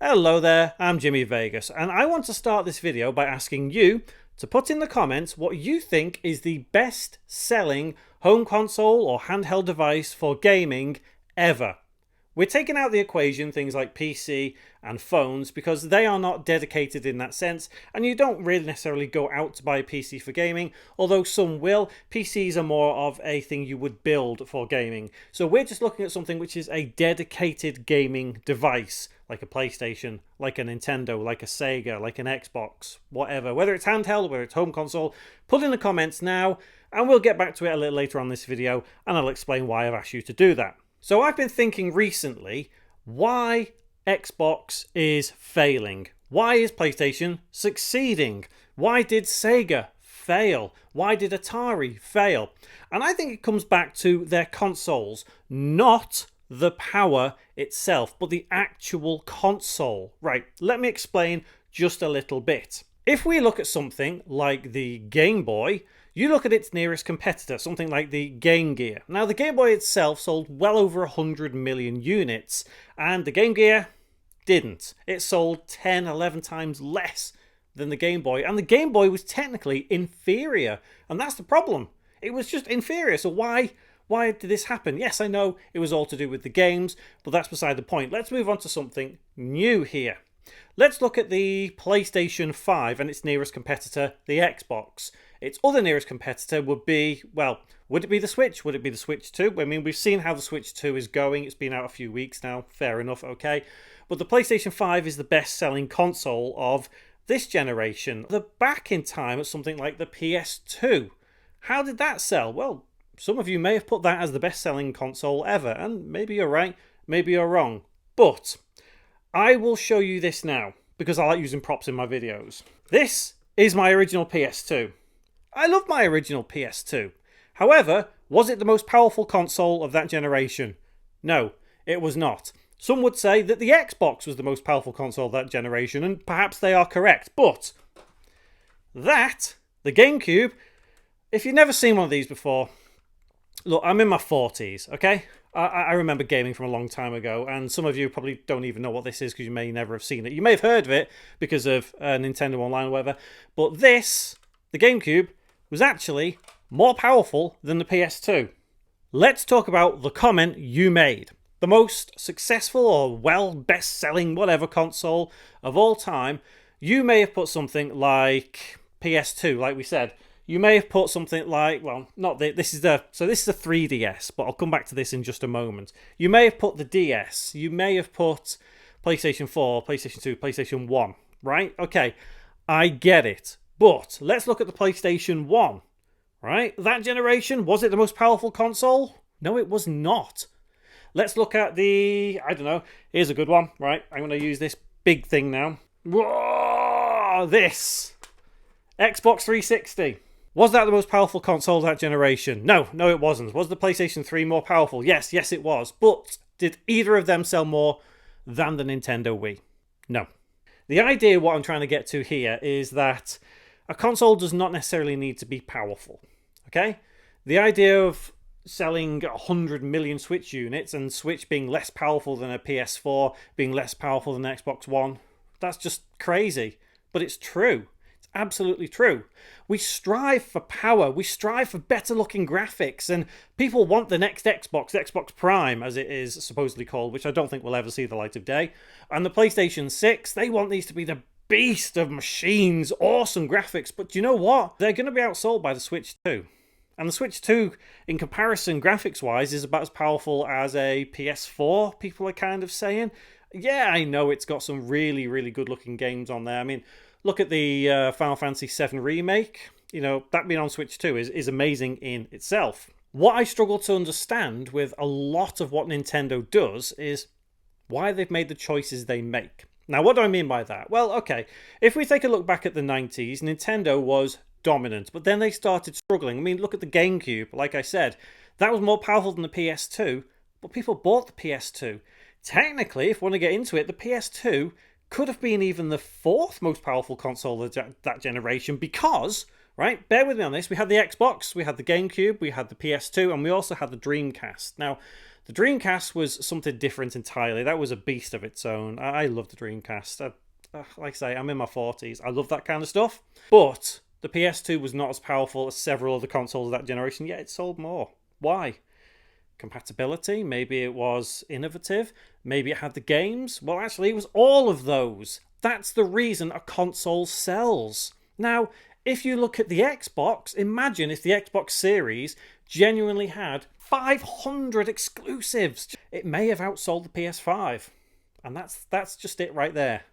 Hello there, I'm Jimmy Vegas, and I want to start this video by asking you to put in the comments what you think is the best selling home console or handheld device for gaming ever. We're taking out the equation things like PC and phones because they are not dedicated in that sense, and you don't really necessarily go out to buy a PC for gaming, although some will. PCs are more of a thing you would build for gaming. So we're just looking at something which is a dedicated gaming device, like a PlayStation, like a Nintendo, like a Sega, like an Xbox, whatever. Whether it's handheld, whether it's home console, put in the comments now, and we'll get back to it a little later on this video, and I'll explain why I've asked you to do that. So I've been thinking recently why Xbox is failing. Why is PlayStation succeeding? Why did Sega fail? Why did Atari fail? And I think it comes back to their consoles, not the power itself, but the actual console. Right, let me explain just a little bit. If we look at something like the Game Boy, you look at its nearest competitor, something like the Game Gear. Now, the Game Boy itself sold well over 100 million units, and the Game Gear didn't. It sold 10, 11 times less than the Game Boy, and the Game Boy was technically inferior, and that's the problem. It was just inferior, so why did this happen? Yes, I know it was all to do with the games, but that's beside the point. Let's move on to something new here. Let's look at the PlayStation 5 and its nearest competitor, the Xbox. Its other nearest competitor would be, well, would it be the Switch? Would it be the Switch 2? I mean, we've seen how the Switch 2 is going. It's been out a few weeks now. Fair enough, okay. But the PlayStation 5 is the best-selling console of this generation. The back in time at something like the PS2. How did that sell? Well, some of you may have put that as the best-selling console ever, and maybe you're right, maybe you're wrong. But I will show you this now, because I like using props in my videos. This is my original PS2. I love my original PS2. However, was it the most powerful console of that generation? No, it was not. Some would say that the Xbox was the most powerful console of that generation, and perhaps they are correct. But that, the GameCube, if you've never seen one of these before, look, I'm in my 40s, okay? I remember gaming from a long time ago, and some of you probably don't even know what this is because you may never have seen it. You may have heard of it because of Nintendo Online or whatever, but this, the GameCube, was actually more powerful than the PS2. Let's talk about the comment you made. The most successful or, well, best-selling whatever console of all time, you may have put something like PS2, like we said. You may have put something like, well, not this is the 3DS, but I'll come back to this in just a moment. You may have put the DS. You may have put PlayStation 4, PlayStation 2, PlayStation 1, right? Okay, I get it. But let's look at the PlayStation 1, right? That generation, was it the most powerful console? No, it was not. Let's look at the, I don't know, here's a good one, right? I'm going to use this big thing now. Whoa, this. Xbox 360. Was that the most powerful console of that generation? No, it wasn't. Was the PlayStation 3 more powerful? Yes, it was. But did either of them sell more than the Nintendo Wii? No. The idea, what I'm trying to get to here, is that a console does not necessarily need to be powerful. Okay? The idea of selling 100 million Switch units and Switch being less powerful than a PS4, being less powerful than an Xbox One, that's just crazy. But it's true. Absolutely true. We strive for power. We strive for better looking graphics, and people want the next Xbox, the Xbox Prime as it is supposedly called, which I don't think will ever see the light of day. And the PlayStation 6, they want these to be the beast of machines, awesome graphics. But do you know what? They're going to be outsold by the Switch 2. And the Switch 2, in comparison, graphics-wise, is about as powerful as a PS4, people are kind of saying. Yeah, I know it's got some really, really good-looking games on there. I mean, look at the Final Fantasy VII Remake. You know, that being on Switch 2 is amazing in itself. What I struggle to understand with a lot of what Nintendo does is why they've made the choices they make. Now, what do I mean by that? Well, okay, if we take a look back at the 90s, Nintendo was dominant, but then they started struggling. I mean, look at the GameCube. Like I said, that was more powerful than the PS2, but people bought the PS2. Technically, if we want to get into it, the PS2 could have been even the fourth most powerful console of that generation because, right, bear with me on this, we had the Xbox, we had the GameCube, we had the PS2, and we also had the Dreamcast. Now, The Dreamcast was something different entirely. That was a beast of its own. I love the Dreamcast. Like I say, I'm in my 40s. I love that kind of stuff. But the PS2 was not as powerful as several other consoles of that generation, yet it sold more. Why? Compatibility? Maybe it was innovative. Maybe it had the games. Well, actually, it was all of those. That's the reason a console sells. Now, if you look at the Xbox, imagine if the Xbox Series genuinely had 500 exclusives. It may have outsold the PS5. And that's just it right there.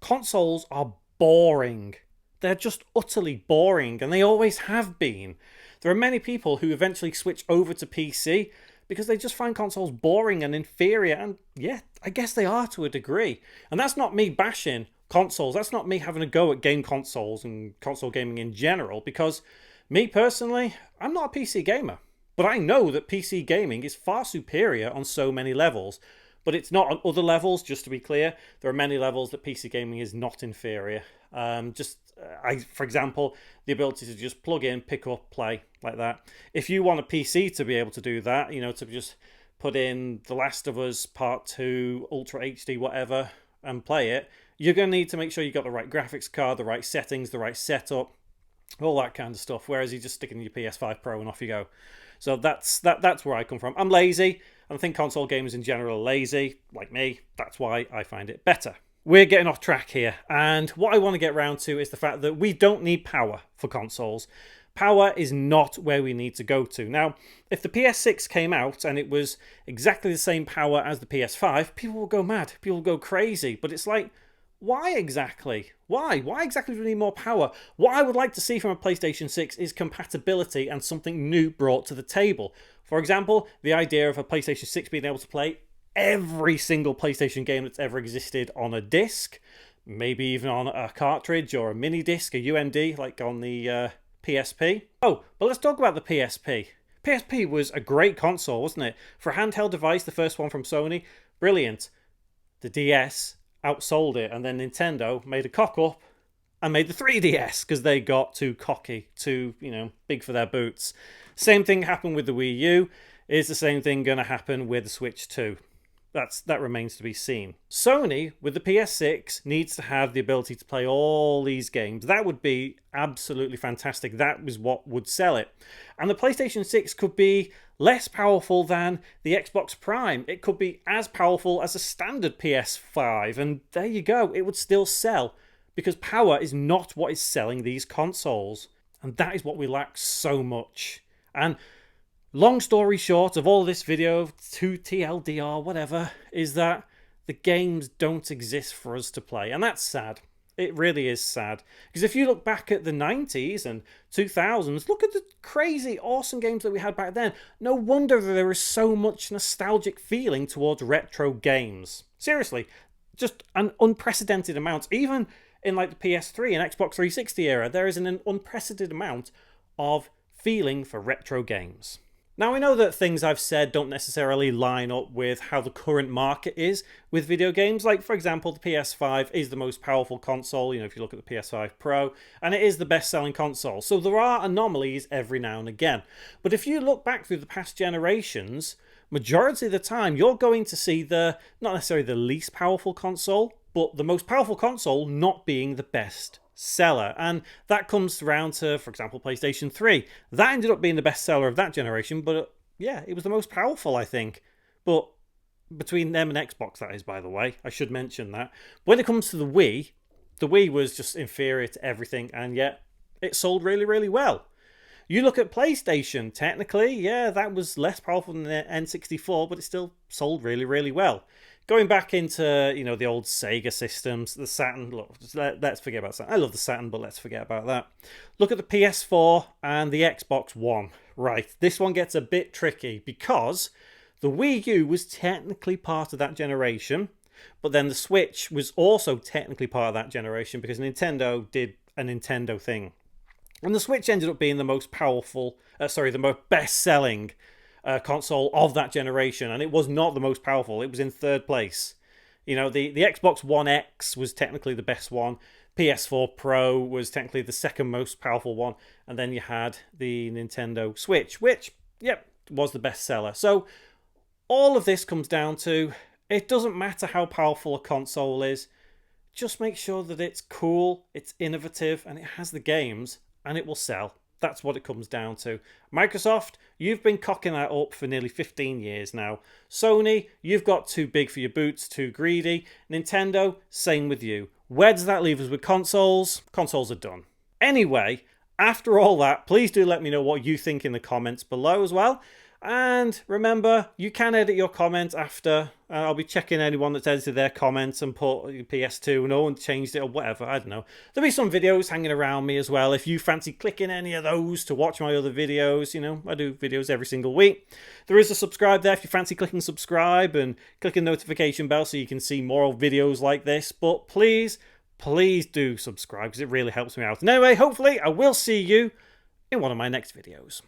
Consoles are boring. They're just utterly boring, and they always have been. There are many people who eventually switch over to PC because they just find consoles boring and inferior, and yeah, I guess they are to a degree. And that's not me bashing consoles. That's not me having a go at game consoles and console gaming in general, because me personally, I'm not a PC gamer. But I know that PC gaming is far superior on so many levels. But it's not on other levels, just to be clear. There are many levels that PC gaming is not inferior. For example, the ability to just plug in, pick up, play, like that. If you want a PC to be able to do that, to just put in The Last of Us Part 2, Ultra HD, whatever, and play it, you're going to need to make sure you got the right graphics card, the right settings, the right setup, all that kind of stuff. Whereas you just stick in your PS5 Pro and off you go. So that's where I come from. I'm lazy, and I think console gamers in general are lazy, like me. That's why I find it better. We're getting off track here, and what I want to get round to is the fact that we don't need power for consoles. Power is not where we need to go to. Now, if the PS6 came out and it was exactly the same power as the PS5, people will go mad. People will go crazy. But it's like, why exactly? Why? Why exactly do we need more power? What I would like to see from a PlayStation 6 is compatibility and something new brought to the table. For example, the idea of a PlayStation 6 being able to play every single PlayStation game that's ever existed on a disc, maybe even on a cartridge or a mini disc, a UMD, like on the PSP. Oh, but let's talk about the PSP. PSP was a great console, wasn't it? For a handheld device, the first one from Sony, brilliant. The DS outsold it, and then Nintendo made a cock up and made the 3DS because they got too cocky, too, big for their boots. Same thing happened with the Wii U. Is the same thing going to happen with the Switch 2? That remains to be seen. Sony, with the PS6, needs to have the ability to play all these games. That would be absolutely fantastic. That was what would sell it. And the PlayStation 6 could be less powerful than the Xbox Prime. It could be as powerful as a standard PS5. And there you go. It would still sell. Because power is not what is selling these consoles. And that is what we lack so much. And long story short of all this video, to TLDR, whatever, is that the games don't exist for us to play. And that's sad. It really is sad. Because if you look back at the 90s and 2000s, look at the crazy, awesome games that we had back then. No wonder that there is so much nostalgic feeling towards retro games. Seriously, just an unprecedented amount. Even in like the PS3 and Xbox 360 era, there is an unprecedented amount of feeling for retro games. Now, I know that things I've said don't necessarily line up with how the current market is with video games. Like, for example, the PS5 is the most powerful console, if you look at the PS5 Pro, and it is the best-selling console. So there are anomalies every now and again. But if you look back through the past generations, majority of the time, you're going to see not necessarily the least powerful console, but the most powerful console not being the best seller. And that comes around to, for example, PlayStation 3. That ended up being the best seller of that generation, but yeah, it was the most powerful, I think. But between them and Xbox, that is, by the way, I should mention that. When it comes to the Wii was just inferior to everything, and yet it sold really, really well. You look at PlayStation, technically, yeah, that was less powerful than the N64, but it still sold really, really well. Going back into, the old Sega systems, the Saturn, look, let's forget about Saturn. I love the Saturn, but let's forget about that. Look at the PS4 and the Xbox One. Right, this one gets a bit tricky because the Wii U was technically part of that generation, but then the Switch was also technically part of that generation because Nintendo did a Nintendo thing. And the Switch ended up being the most powerful, the most best-selling console of that generation, and it was not the most powerful. It was in third place. The Xbox One X was technically the best one. PS4 Pro was technically the second most powerful one, and then you had the Nintendo Switch, which, was the best seller. So All of this comes down to, it doesn't matter how powerful a console is, just make sure that it's cool, it's innovative, and it has the games, and it will sell. That's what it comes down to. Microsoft, you've been cocking that up for nearly 15 years now. Sony, you've got too big for your boots, too greedy. Nintendo, same with you. Where does that leave us with consoles? Consoles are done. Anyway, after all that, please do let me know what you think in the comments below as well. And remember, you can edit your comments after. I'll be checking anyone that's edited their comments and put PS2, no one changed it or whatever, I don't know. There'll be some videos hanging around me as well. If you fancy clicking any of those to watch my other videos, you know, I do videos every single week. There is a subscribe there if you fancy clicking subscribe and clicking the notification bell so you can see more videos like this. But please do subscribe because it really helps me out. And anyway, hopefully I will see you in one of my next videos.